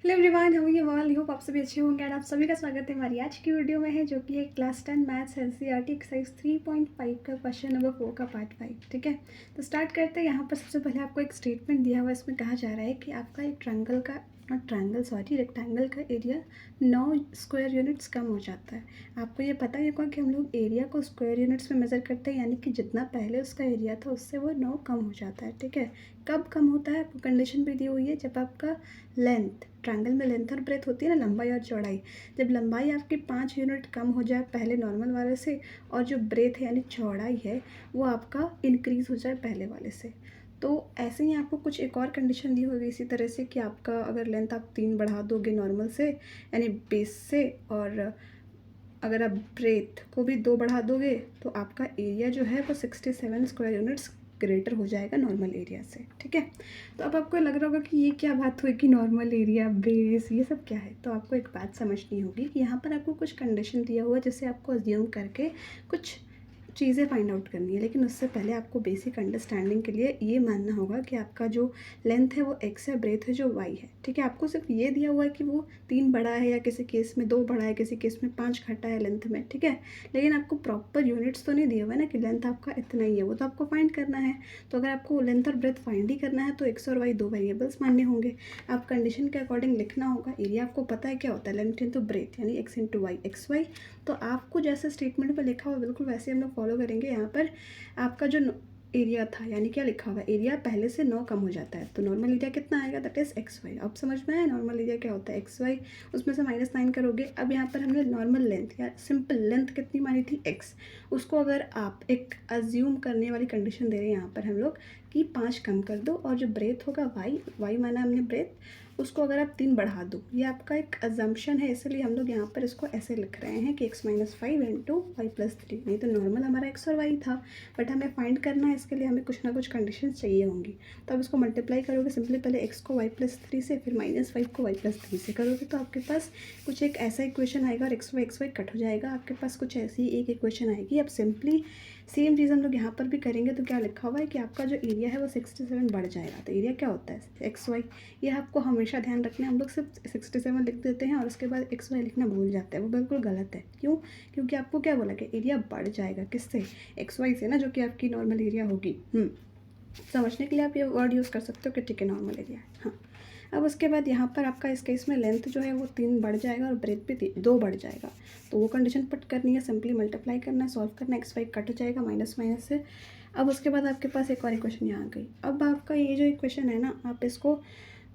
Hello everyone, how are you all? Hope आप सभी अच्छे होंगे। एंड आप सभी का स्वागत है हमारी आज की वीडियो में है, जो कि है क्लास 10 मैथ्स एनसीईआरटी एक्सरसाइज 3.5 का क्वेश्चन नंबर 4 का पार्ट 5। ठीक है, तो स्टार्ट करते हैं। यहाँ पर सबसे पहले आपको एक स्टेटमेंट दिया हुआ है। इसमें कहा जा रहा है कि आपका एक ट्रायंगल का रेक्टेंगल का एरिया 9 स्क्वायर यूनिट्स कम हो जाता है। आपको ये पता ही होगा कि हम लोग एरिया को स्क्वायर यूनिट्स में मेज़र करते हैं, यानी कि जितना पहले उसका एरिया था उससे वो 9 कम हो जाता है। ठीक है, कब कम होता है? आपको कंडीशन भी दी हुई है, जब आपका लेंथ, ट्रायंगल में लेंथ और ब्रेथ होती है ना, लंबाई और चौड़ाई, जब लंबाई आपकी 5 यूनिट कम हो जाए पहले नॉर्मल वाले से, और जो ब्रेथ है यानी चौड़ाई है वो आपका इंक्रीज़ हो जाए पहले वाले से। तो ऐसे ही आपको कुछ एक और कंडीशन दी होगी इसी तरह से, कि आपका अगर लेंथ आप 3 बढ़ा दोगे नॉर्मल से यानी बेस से, और अगर आप ब्रेथ को भी 2 बढ़ा दोगे तो आपका एरिया जो है वो 67 स्क्वायर यूनिट्स ग्रेटर हो जाएगा नॉर्मल एरिया से। ठीक है, तो अब आपको लग रहा होगा कि ये क्या बात हुई कि नॉर्मल एरिया, बेस, ये सब क्या है। तो आपको एक बात समझनी होगी कि यहाँ पर आपको कुछ कंडीशन दिया हुआ है जिसे आपको अज्यूम करके कुछ चीज़ें फाइंड आउट करनी है। लेकिन उससे पहले आपको बेसिक अंडरस्टैंडिंग के लिए ये मानना होगा कि आपका जो लेंथ है वो एक्स है, ब्रेथ है जो वाई है। ठीक है, आपको सिर्फ ये दिया हुआ है कि वो 3 बड़ा है, या किसी केस में 2 बड़ा है, किसी केस में 5 घटा है लेंथ में। ठीक है, लेकिन आपको प्रॉपर यूनिट्स तो नहीं दिए हुए ना कि लेंथ आपका इतना ही है, वो तो आपको फाइंड करना है। तो अगर आपको लेंथ और ब्रेथ फाइंड ही करना है तो एक्स और वाई 2 वेरिएबल्स मानने होंगे। आप कंडीशन के अकॉर्डिंग लिखना होगा। एरिया आपको पता है क्या होता है, लेंथ इंटू ब्रेथ यानी X into Y, X Y. तो आपको जैसे स्टेटमेंट में लिखा हुआ बिल्कुल वैसे हम लोग फॉलो करेंगे। यहाँ पर आपका जो एरिया था, यानी क्या लिखा हुआ है, एरिया पहले से 9 कम हो जाता है, तो नॉर्मल एरिया कितना आएगा, दैट इज एक्स वाई। अब समझ में आया नॉर्मल एरिया क्या होता है, एक्स वाई। उसमें से -9 करोगे। अब यहाँ पर हमने नॉर्मल लेंथ या सिंपल लेंथ कितनी मानी थी, एक्स। उसको अगर आप एक अज्यूम करने वाली कंडीशन दे रहे हैं यहाँ पर हम लोग कि 5 कम कर दो, और जो ब्रेथ होगा वाई, वाई माना हमने ब्रेथ, उसको अगर आप 3 बढ़ा दो। ये आपका एक अजम्पशन है, इसलिए हम लोग यहाँ पर इसको ऐसे लिख रहे हैं कि x-5 इंटू वाई प्लस 3। नहीं तो नॉर्मल हमारा एक्स और वाई था, बट हमें फाइंड करना है, इसके लिए हमें कुछ ना कुछ कंडीशन चाहिए होंगी। तो आप इसको मल्टीप्लाई करोगे सिंपली, पहले x को y प्लस 3 से, फिर -5 को y प्लस 3 से करोगे, तो आपके पास कुछ एक ऐसा इक्वेशन आएगा, और एक्स वाई कट हो जाएगा। आपके पास कुछ ऐसी एक इक्वेशन आएगी। अब सिंपली सेम चीज़ हम लोग यहाँ पर भी करेंगे। तो क्या लिखा हुआ है कि आपका जो एरिया है वो 67 बढ़ जाएगा। तो एरिया क्या होता है, एक्स वाई। ये आपको हमेशा ध्यान रखना है। हम लोग सिर्फ 67 लिख देते हैं और उसके बाद एक्स वाई लिखना भूल जाते हैं, वो बिल्कुल गलत है। क्यों? क्योंकि आपको क्या बोला कि एरिया बढ़ जाएगा, किससे, एक्स वाई से ना, जो कि आपकी नॉर्मल एरिया होगी। समझने के लिए आप ये वर्ड यूज़ कर सकते हो कि ठीक है नॉर्मल एरिया है। हाँ, अब उसके बाद यहाँ पर आपका इस केस में लेंथ जो है वो 3 बढ़ जाएगा और ब्रेथ भी 2 बढ़ जाएगा। तो वो कंडीशन पुट करनी है, सिंपली मल्टीप्लाई करना है, सॉल्व करना है, एक्स वाई कट जाएगा माइनस माइनस से। अब उसके बाद आपके पास एक और इक्वेशन यहाँ आ गई। अब आपका ये जो इक्वेशन है ना, आप इसको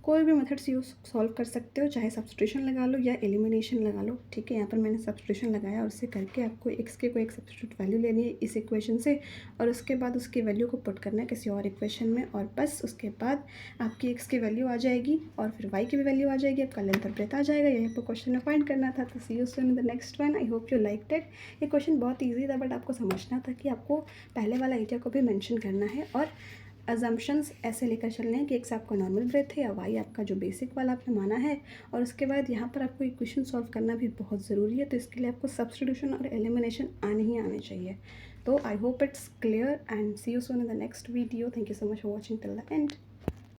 कोई भी मेथड से यूज़ सॉल्व कर सकते हो, चाहे सब्स्टिट्यूशन लगा लो या एलिमिनेशन लगा लो। ठीक है, यहाँ पर मैंने सब्स्टिट्यूशन लगाया, और उससे करके आपको एक्स के कोई एक सब्स्टिट्यूट वैल्यू लेनी है इस इक्वेशन से, और उसके बाद उसकी वैल्यू को पुट करना है किसी और इक्वेशन में, और बस उसके बाद आपकी एक्स की वैल्यू आ जाएगी, और फिर वाई की भी वैल्यू आ जाएगी, आपका लेंथ और ब्रेथ आ जाएगा। यही आपको क्वेश्चन में फाइंड करना था। तो see you soon in the next one. I hope you liked it. ये क्वेश्चन बहुत ईजी था, बट आपको समझना था कि आपको पहले वाला एरिया को भी मैंशन करना है, और अजम्पशंस ऐसे लेकर चलने हैं कि एक्स आपका नॉर्मल ब्रेथ है, या वाई आपका जो बेसिक वाला आपने माना है। और उसके बाद यहाँ पर आपको इक्वेशन सॉल्व करना भी बहुत ज़रूरी है, तो इसके लिए आपको सब्स्टिट्यूशन और एलिमिनेशन आने ही आने चाहिए। तो I hope it's clear, and see you soon in the next video. Thank you so much for watching till the and.